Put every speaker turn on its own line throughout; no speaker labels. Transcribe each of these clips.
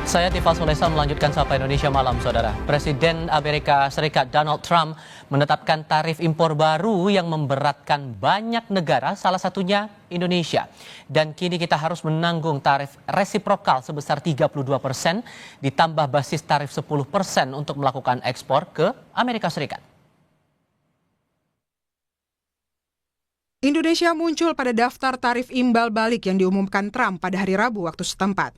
Saya Tifa Sulesa melanjutkan Sapa Indonesia Malam, Saudara. Presiden Amerika Serikat Donald Trump menetapkan tarif impor baru yang memberatkan banyak negara, salah satunya Indonesia. Dan kini kita harus menanggung tarif resiprokal sebesar 32%, ditambah basis tarif 10% untuk melakukan ekspor ke Amerika Serikat.
Indonesia muncul pada daftar tarif imbal balik yang diumumkan Trump pada hari Rabu waktu setempat.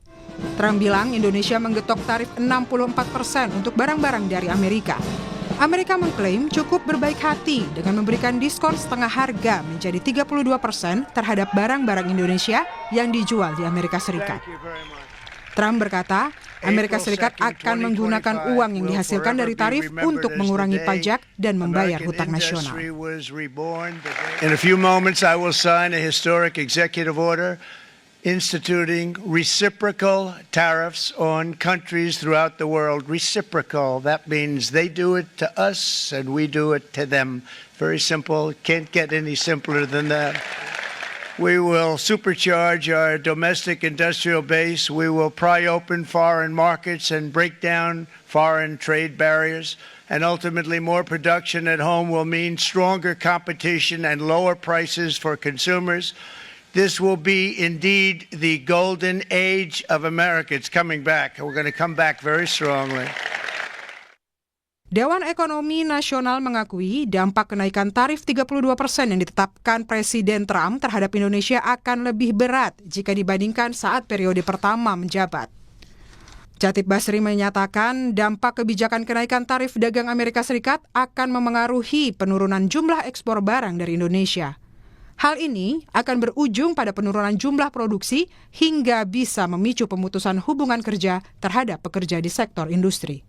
Trump bilang Indonesia menggetok tarif 64% untuk barang-barang dari Amerika. Amerika mengklaim cukup berbaik hati dengan memberikan diskon setengah harga menjadi 32% terhadap barang-barang Indonesia yang dijual di Amerika Serikat. Trump berkata, Amerika Serikat akan menggunakan uang yang dihasilkan dari tarif untuk mengurangi pajak dan membayar hutang nasional.
In a few moments, I will sign a historic executive order instituting reciprocal tariffs on countries throughout the world. Reciprocal, that means they do it to us and we do it to them. Very simple, can't get any simpler than that. We will supercharge our domestic industrial base. We will pry open foreign markets and break down foreign trade barriers. And ultimately, more production at home will mean stronger competition and lower prices for consumers. This will be indeed the golden age of America. It's coming back. We're going to come back very strongly.
Dewan Ekonomi Nasional mengakui dampak kenaikan tarif 32% yang ditetapkan Presiden Trump terhadap Indonesia akan lebih berat jika dibandingkan saat periode pertama menjabat. Chatib Basri menyatakan dampak kebijakan kenaikan tarif dagang Amerika Serikat akan memengaruhi penurunan jumlah ekspor barang dari Indonesia. Hal ini akan berujung pada penurunan jumlah produksi hingga bisa memicu pemutusan hubungan kerja terhadap pekerja di sektor industri.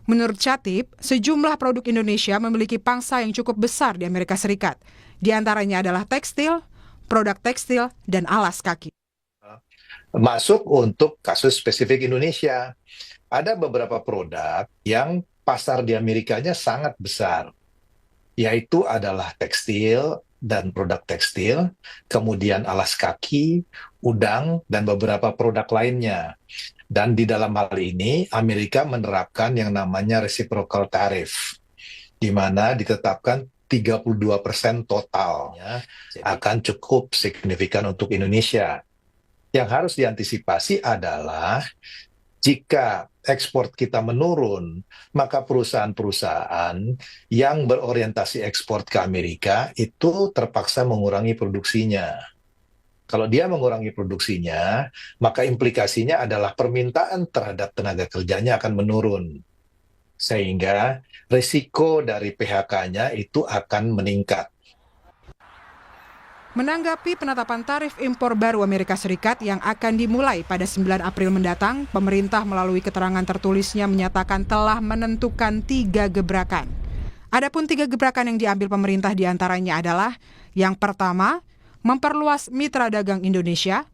Menurut Chatib, sejumlah produk Indonesia memiliki pangsa yang cukup besar di Amerika Serikat. Di antaranya adalah tekstil, produk tekstil, dan alas kaki.
Masuk untuk kasus spesifik Indonesia. Ada beberapa produk yang pasar di Amerikanya sangat besar, yaitu adalah tekstil dan produk tekstil, kemudian alas kaki, udang, dan beberapa produk lainnya. Dan di dalam hal ini, Amerika menerapkan yang namanya reciprocal tariff, di mana ditetapkan 32% total, akan cukup signifikan untuk Indonesia. Yang harus diantisipasi adalah jika ekspor kita menurun, maka perusahaan-perusahaan yang berorientasi ekspor ke Amerika itu terpaksa mengurangi produksinya. Kalau dia mengurangi produksinya, maka implikasinya adalah permintaan terhadap tenaga kerjanya akan menurun. Sehingga risiko dari PHK-nya itu akan meningkat.
Menanggapi penetapan tarif impor baru Amerika Serikat yang akan dimulai pada 9 April mendatang, pemerintah melalui keterangan tertulisnya menyatakan telah menentukan 3 gebrakan. Adapun 3 gebrakan yang diambil pemerintah diantaranya adalah yang pertama, memperluas mitra dagang Indonesia.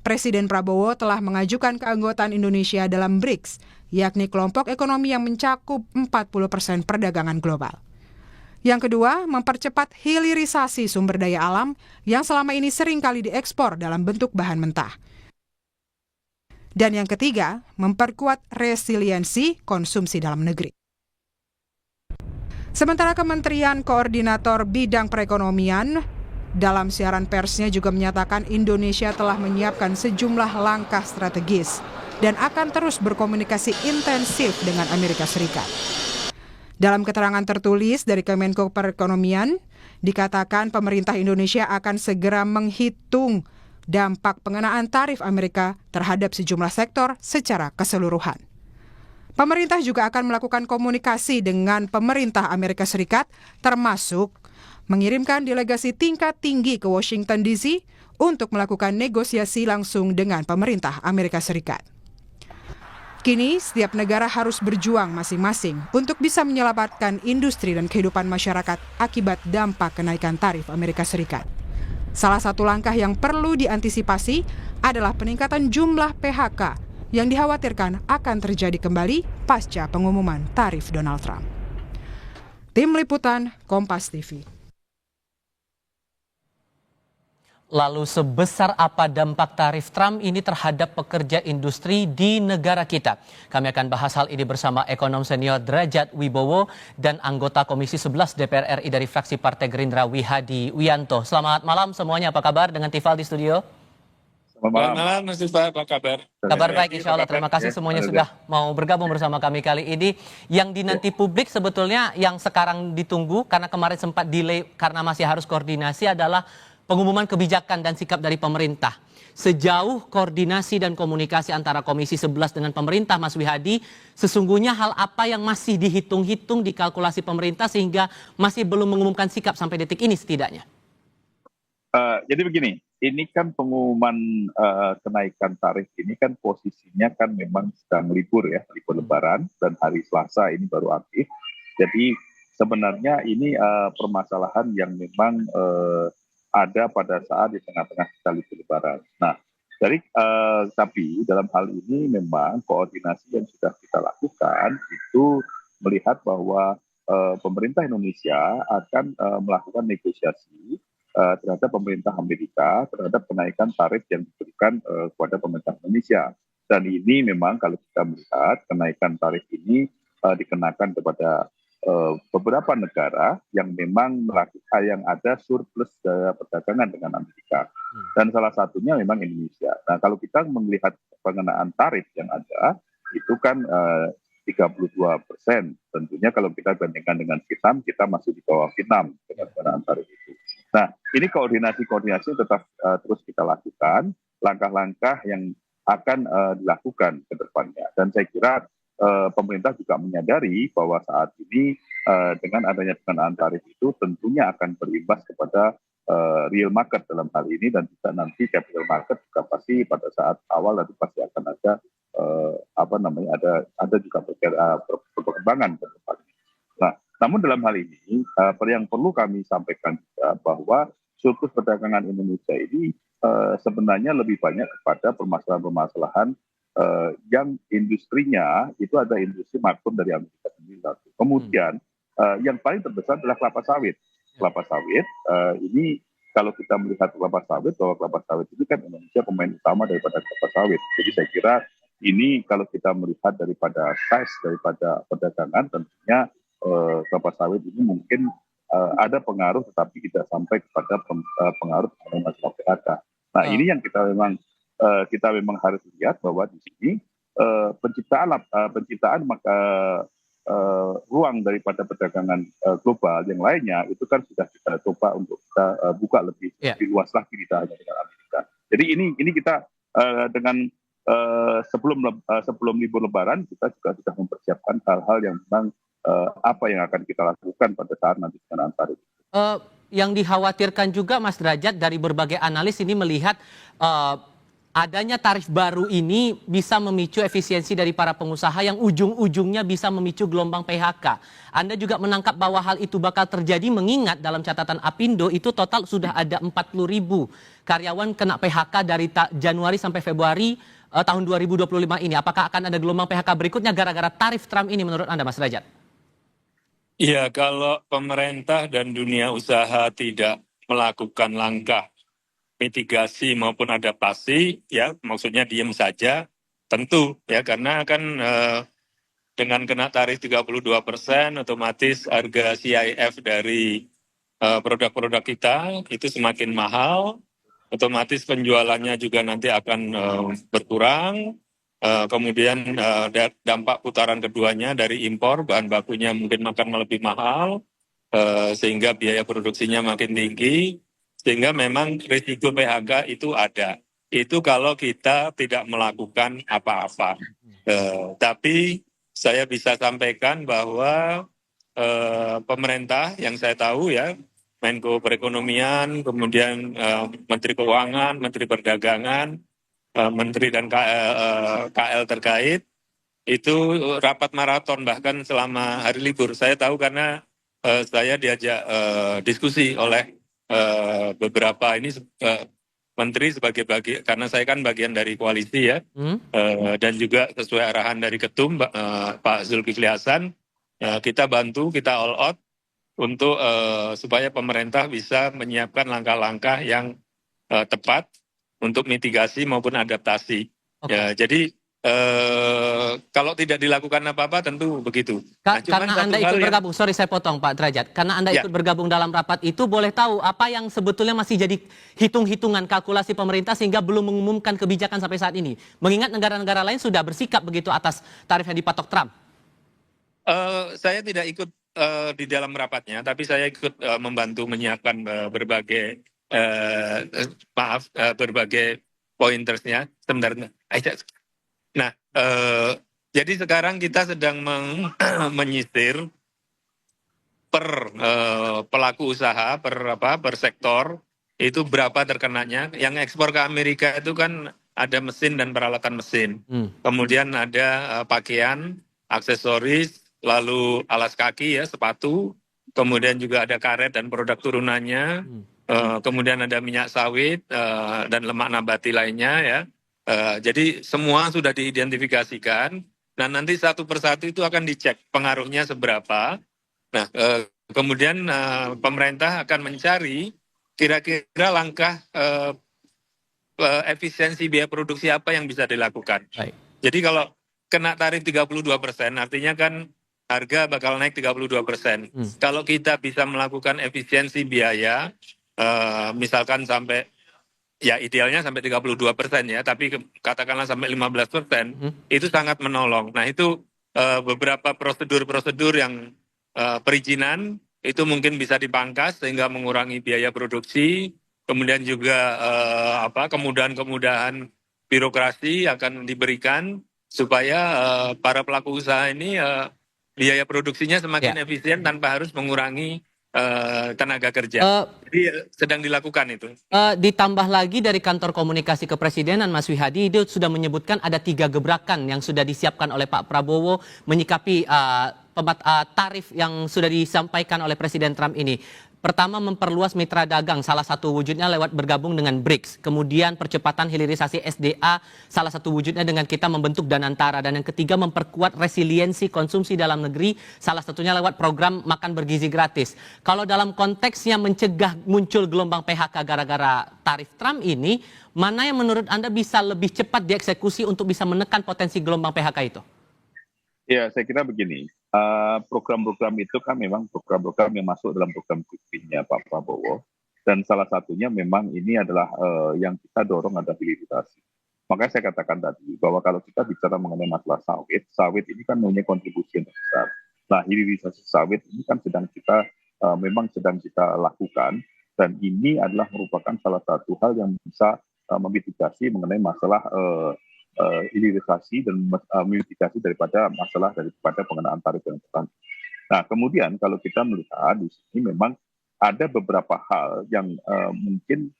Presiden Prabowo telah mengajukan keanggotaan Indonesia dalam BRICS, yakni kelompok ekonomi yang mencakup 40% perdagangan global. Yang kedua, mempercepat hilirisasi sumber daya alam yang selama ini seringkali diekspor dalam bentuk bahan mentah. Dan yang ketiga, memperkuat resiliensi konsumsi dalam negeri. Sementara Kementerian Koordinator Bidang Perekonomian dalam siaran persnya juga menyatakan Indonesia telah menyiapkan sejumlah langkah strategis dan akan terus berkomunikasi intensif dengan Amerika Serikat. Dalam keterangan tertulis dari Kemenko Perekonomian, dikatakan pemerintah Indonesia akan segera menghitung dampak pengenaan tarif Amerika terhadap sejumlah sektor secara keseluruhan. Pemerintah juga akan melakukan komunikasi dengan pemerintah Amerika Serikat, termasuk mengirimkan delegasi tingkat tinggi ke Washington DC untuk melakukan negosiasi langsung dengan pemerintah Amerika Serikat. Kini, setiap negara harus berjuang masing-masing untuk bisa menyelamatkan industri dan kehidupan masyarakat akibat dampak kenaikan tarif Amerika Serikat. Salah satu langkah yang perlu diantisipasi adalah peningkatan jumlah PHK yang dikhawatirkan akan terjadi kembali pasca pengumuman tarif Donald Trump. Tim Liputan, Kompas TV.
Lalu sebesar apa dampak tarif Trump ini terhadap pekerja industri di negara kita? Kami akan bahas hal ini bersama ekonom senior Derajat Wibowo dan anggota Komisi 11 DPR RI dari fraksi Partai Gerindra Wihadi Wianto. Selamat malam semuanya, apa kabar dengan Tifal di studio?
Selamat malam, Mas Tifal, apa kabar?
Kabar baik, insya Allah. Terima kasih semuanya sudah mau bergabung bersama kami kali ini. Yang dinanti publik sebetulnya yang sekarang ditunggu, karena kemarin sempat delay karena masih harus koordinasi, adalah pengumuman kebijakan dan sikap dari pemerintah. Sejauh koordinasi dan komunikasi antara Komisi 11 dengan pemerintah, Mas Wihadi, sesungguhnya hal apa yang masih dihitung-hitung, dikalkulasi pemerintah sehingga masih belum mengumumkan sikap sampai detik ini setidaknya?
Jadi begini, ini kan pengumuman kenaikan tarif ini kan posisinya kan memang sedang libur ya, libur Lebaran, dan hari Selasa ini baru aktif. Jadi sebenarnya ini permasalahan yang memang ada pada saat di tengah-tengah kita libur Lebaran. Nah, tapi dalam hal ini memang koordinasi yang sudah kita lakukan itu melihat bahwa pemerintah Indonesia akan melakukan negosiasi terhadap pemerintah Amerika terhadap kenaikan tarif yang diberikan kepada pemerintah Indonesia. Dan ini memang kalau kita melihat kenaikan tarif ini dikenakan kepada beberapa negara yang memang melakukan yang ada surplus perdagangan dengan Amerika, dan salah satunya memang Indonesia. Nah, kalau kita melihat pengenaan tarif yang ada itu kan 32%. Tentunya kalau kita bandingkan dengan Vietnam, kita masih di bawah Vietnam dengan pengenaan tarif itu. Nah, ini koordinasi tetap terus kita lakukan, langkah-langkah yang akan dilakukan ke depannya. Dan saya kira pemerintah juga menyadari bahwa saat ini dengan adanya pengenaan tarif itu tentunya akan berimbas kepada real market dalam hal ini, dan juga nanti capital market juga pasti pada saat awal nanti pasti akan ada ada juga perkembangan ke depannya. Nah, namun dalam hal ini yang perlu kami sampaikan juga bahwa surplus perdagangan Indonesia ini sebenarnya lebih banyak kepada permasalahan-permasalahan yang industrinya itu ada industri makro dari Amerika sendiri. Kemudian yang paling terbesar adalah kelapa sawit. Kelapa sawit ini kalau kita melihat kelapa sawit, bahwa kelapa sawit ini kan Indonesia pemain utama daripada kelapa sawit. Jadi saya kira ini kalau kita melihat daripada size daripada perdagangan, tentunya kelapa sawit ini mungkin ada pengaruh, tetapi tidak sampai kepada pengaruh masalah PHK. Nah, ini yang kita memang harus lihat bahwa di sini penciptaan ruang daripada perdagangan global yang lainnya itu kan sudah kita coba untuk kita buka lebih luas lagi, tidak hanya dengan Amerika. Jadi ini kita dengan sebelum libur Lebaran kita juga sudah mempersiapkan hal-hal yang memang apa yang akan kita lakukan pada saat nanti pengenaan tarif.
Yang dikhawatirkan juga Mas Derajat dari berbagai analis ini melihat adanya tarif baru ini bisa memicu efisiensi dari para pengusaha yang ujung-ujungnya bisa memicu gelombang PHK. Anda juga menangkap bahwa hal itu bakal terjadi mengingat dalam catatan Apindo itu total sudah ada 40.000 karyawan kena PHK dari Januari sampai Februari tahun 2025 ini. Apakah akan ada gelombang PHK berikutnya gara-gara tarif Trump ini menurut Anda, Mas Derajat?
Iya, kalau pemerintah dan dunia usaha tidak melakukan langkah mitigasi maupun adaptasi, ya maksudnya diem saja, tentu ya, karena kan dengan kena tarif 32%, otomatis harga CIF dari produk-produk kita itu semakin mahal, otomatis penjualannya juga nanti akan berkurang. Kemudian dampak putaran keduanya dari impor, bahan bakunya mungkin akan lebih mahal, sehingga biaya produksinya makin tinggi, sehingga memang risiko PHK itu ada. Itu kalau kita tidak melakukan apa-apa. Tapi saya bisa sampaikan bahwa pemerintah yang saya tahu ya, Menko Perekonomian, kemudian Menteri Keuangan, Menteri Perdagangan, Menteri dan KL terkait, itu rapat maraton bahkan selama hari libur. Saya tahu karena saya diajak diskusi oleh beberapa menteri karena saya kan bagian dari koalisi ya, dan juga sesuai arahan dari Ketum Pak Zulkifli Hasan, kita bantu, kita all out untuk supaya pemerintah bisa menyiapkan langkah-langkah yang tepat untuk mitigasi maupun adaptasi.
Oke.
Ya, jadi kalau tidak dilakukan apa-apa tentu begitu. Nah, cuman
Karena
satu
Anda
hal
ikut
yang
bergabung, sorry saya potong Pak Derajat, karena Anda
ya,
ikut bergabung dalam rapat itu, boleh tahu apa yang sebetulnya masih jadi hitung-hitungan kalkulasi pemerintah sehingga belum mengumumkan kebijakan sampai saat ini? Mengingat negara-negara lain sudah bersikap begitu atas tarif yang dipatok Trump.
saya tidak ikut di dalam rapatnya, tapi saya ikut membantu menyiapkan berbagai berbagai pointersnya. Sebentar. Nah, jadi sekarang kita sedang menyisir per pelaku usaha, per sektor itu berapa terkenanya. Yang ekspor ke Amerika itu kan ada mesin dan peralatan mesin. Kemudian ada pakaian, aksesoris, lalu alas kaki ya, sepatu. Kemudian juga ada karet dan produk turunannya. Kemudian ada minyak sawit dan lemak nabati lainnya ya. Jadi semua sudah diidentifikasikan. Nah, nanti satu persatu itu akan dicek pengaruhnya seberapa. Nah, kemudian pemerintah akan mencari kira-kira langkah efisiensi biaya produksi apa yang bisa dilakukan.
Baik.
Jadi kalau kena tarif 32%, artinya kan harga bakal naik 32%. Kalau kita bisa melakukan efisiensi biaya, misalkan sampai, ya idealnya sampai 32% ya, tapi katakanlah sampai 15%, itu sangat menolong. Nah, itu beberapa prosedur-prosedur yang perizinan itu mungkin bisa dipangkas sehingga mengurangi biaya produksi, kemudian juga kemudahan-kemudahan birokrasi akan diberikan supaya para pelaku usaha ini biaya produksinya semakin efisien tanpa harus mengurangi tenaga kerja. Jadi sedang dilakukan itu.
Ditambah lagi dari kantor komunikasi kepresidenan Mas Wihadi itu sudah menyebutkan ada 3 gebrakan yang sudah disiapkan oleh Pak Prabowo menyikapi tarif yang sudah disampaikan oleh Presiden Trump ini. Pertama, memperluas mitra dagang, salah satu wujudnya lewat bergabung dengan BRICS. Kemudian percepatan hilirisasi SDA, salah satu wujudnya dengan kita membentuk Danantara. Dan yang ketiga, memperkuat resiliensi konsumsi dalam negeri, salah satunya lewat program makan bergizi gratis. Kalau dalam konteksnya mencegah muncul gelombang PHK gara-gara tarif Trump ini, mana yang menurut Anda bisa lebih cepat dieksekusi untuk bisa menekan potensi gelombang PHK itu?
Ya, saya kira begini, program-program itu kan memang program-program yang masuk dalam program kuliahnya Pak Prabowo, dan salah satunya memang ini adalah yang kita dorong ada hilirisasi. Makanya saya katakan tadi bahwa kalau kita bicara mengenai masalah sawit ini kan punya kontribusi yang besar. Nah, hilirisasi sawit ini kan memang sedang kita lakukan, dan ini adalah merupakan salah satu hal yang bisa memitigasi mengenai masalah hilirisasi dan mitigasi daripada pengenaan tarif yang tertentu. Nah, kemudian kalau kita melihat di sini memang ada beberapa hal yang mungkin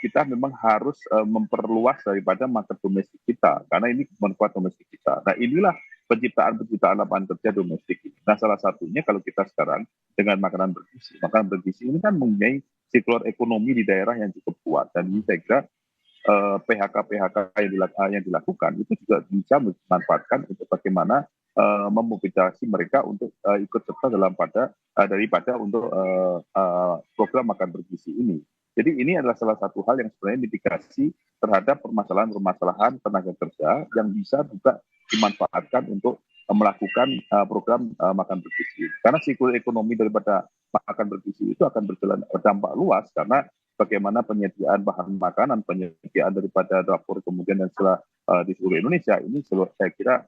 kita memang harus memperluas daripada market domestik kita, karena ini memperkuat domestik kita. Nah, inilah penciptaan lapangan kerja domestik ini. Nah, salah satunya kalau kita sekarang dengan makanan bergizi ini kan mempunyai siklus ekonomi di daerah yang cukup kuat, dan ini saya kira PHK yang dilakukan itu juga bisa dimanfaatkan untuk bagaimana memobilisasi mereka untuk ikut serta daripada untuk program makan bergizi ini. Jadi ini adalah salah satu hal yang sebenarnya mitigasi terhadap permasalahan tenaga kerja yang bisa juga dimanfaatkan untuk melakukan program makan bergizi. Karena siklus ekonomi daripada makan bergizi itu akan berdampak luas, karena bagaimana penyediaan bahan makanan, penyediaan daripada dapur, kemudian dan setelah di seluruh Indonesia ini saya kira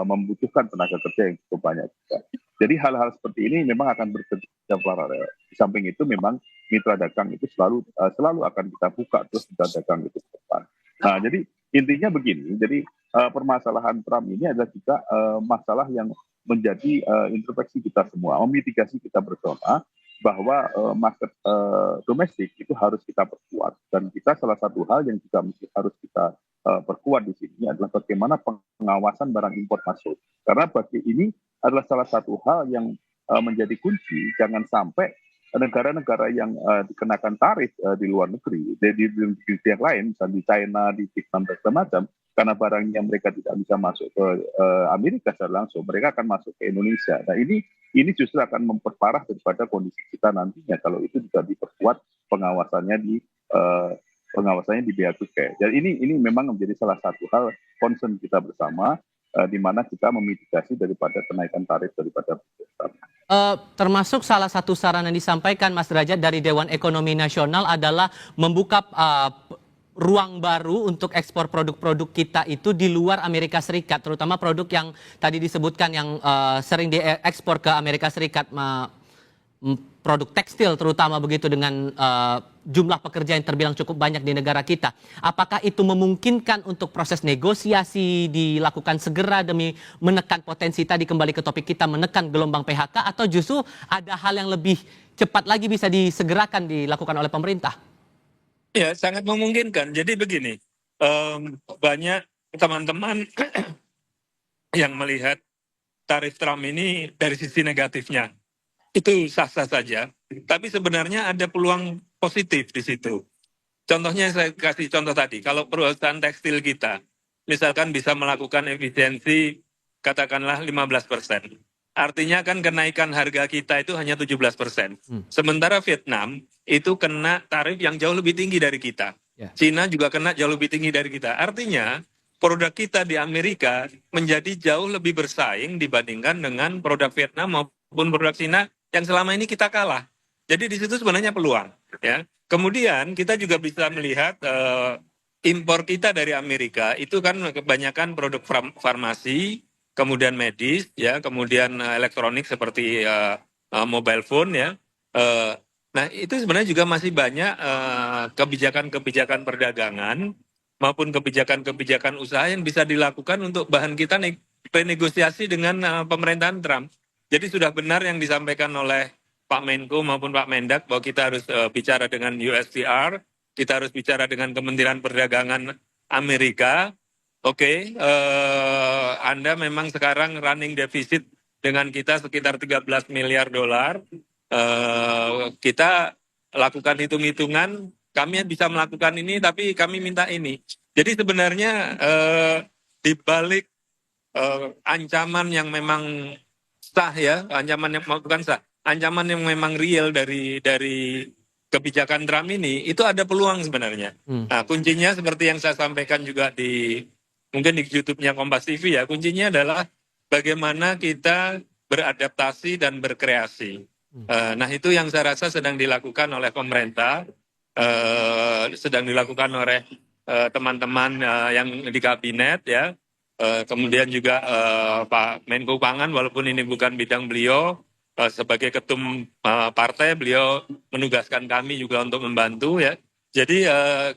membutuhkan tenaga kerja yang cukup banyak juga. Jadi hal-hal seperti ini memang akan bekerja paralel. Di samping itu memang mitra dagang itu selalu akan kita buka terus mitra dagang itu ke depan. Nah, jadi intinya begini. Jadi permasalahan Trump ini adalah juga masalah yang menjadi introspeksi kita semua, memitigasi kita bersama bahwa market domestik itu harus kita perkuat, dan kita salah satu hal yang juga harus kita perkuat di sini adalah bagaimana pengawasan barang impor masuk, karena bagi ini adalah salah satu hal yang menjadi kunci. Jangan sampai negara-negara yang dikenakan tarif di luar negeri, di yang lain, misalnya di China, di Vietnam dan segala macam, karena barangnya mereka tidak bisa masuk ke Amerika secara langsung, mereka akan masuk ke Indonesia. Nah, ini justru akan memperparah daripada kondisi kita nantinya kalau itu juga diperkuat pengawasannya di pengawasannya di bea cukai. Dan ini memang menjadi salah satu hal concern kita bersama, di mana kita memitigasi daripada kenaikan tarif daripada
Termasuk salah satu saran yang disampaikan Mas Derajat dari Dewan Ekonomi Nasional adalah membuka ruang baru untuk ekspor produk-produk kita itu di luar Amerika Serikat, terutama produk yang tadi disebutkan yang sering diekspor ke Amerika Serikat, produk tekstil terutama begitu, dengan jumlah pekerja yang terbilang cukup banyak di negara kita. Apakah itu memungkinkan untuk proses negosiasi dilakukan segera demi menekan potensi tadi, kembali ke topik kita, menekan gelombang PHK, atau justru ada hal yang lebih cepat lagi bisa disegerakan dilakukan oleh pemerintah?
Ya, sangat memungkinkan. Jadi begini, banyak teman-teman yang melihat tarif Trump ini dari sisi negatifnya. Itu sah-sah saja, tapi sebenarnya ada peluang positif di situ. Contohnya saya kasih contoh tadi, kalau perusahaan tekstil kita, misalkan bisa melakukan efisiensi katakanlah 15%. Artinya kan kenaikan harga kita itu hanya 17%. Sementara Vietnam itu kena tarif yang jauh lebih tinggi dari kita. Cina juga kena jauh lebih tinggi dari kita. Artinya produk kita di Amerika menjadi jauh lebih bersaing dibandingkan dengan produk Vietnam maupun produk Cina yang selama ini kita kalah. Jadi di situ sebenarnya peluang. Ya. Kemudian kita juga bisa melihat impor kita dari Amerika itu kan kebanyakan produk farmasi, kemudian medis, ya, kemudian elektronik seperti mobile phone, ya. Nah itu sebenarnya juga masih banyak kebijakan-kebijakan perdagangan maupun kebijakan-kebijakan usaha yang bisa dilakukan untuk bahan kita renegosiasi dengan pemerintahan Trump. Jadi sudah benar yang disampaikan oleh Pak Menko maupun Pak Mendak bahwa kita harus bicara dengan USTR, kita harus bicara dengan Kementerian Perdagangan Amerika. Oke, Anda memang sekarang running defisit dengan kita sekitar 13 miliar dolar. Kita lakukan hitung-hitungan, kami bisa melakukan ini, tapi kami minta ini. Jadi sebenarnya di balik ancaman yang memang sah, ya, ancaman yang bukan sah, ancaman yang memang real dari kebijakan Trump ini, itu ada peluang sebenarnya. Nah, kuncinya seperti yang saya sampaikan juga mungkin di YouTube-nya Kompas TV, ya, kuncinya adalah bagaimana kita beradaptasi dan berkreasi. Nah, itu yang saya rasa sedang dilakukan oleh pemerintah, sedang dilakukan oleh teman-teman yang di kabinet, ya. Kemudian juga Pak Menko Pangan, walaupun ini bukan bidang beliau, sebagai ketum partai, beliau menugaskan kami juga untuk membantu, ya. Jadi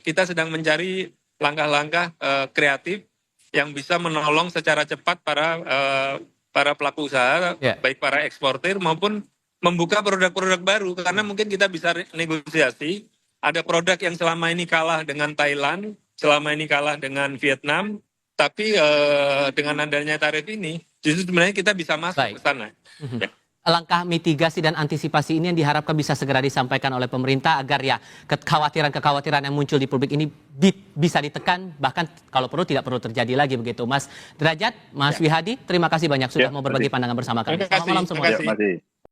kita sedang mencari langkah-langkah kreatif yang bisa menolong secara cepat para pelaku usaha, baik para eksportir maupun membuka produk-produk baru, karena mungkin kita bisa negosiasi. Ada produk yang selama ini kalah dengan Thailand, selama ini kalah dengan Vietnam, tapi dengan adanya tarif ini, justru sebenarnya kita bisa masuk ke sana.
Langkah mitigasi dan antisipasi ini yang diharapkan bisa segera disampaikan oleh pemerintah agar ya kekhawatiran-kekhawatiran yang muncul di publik ini bisa ditekan, bahkan kalau perlu tidak perlu terjadi lagi begitu. Mas Derajat, Mas Wihadi, terima kasih banyak sudah mau berbagi pandangan bersama kami. Selamat malam semua.
Terima kasih.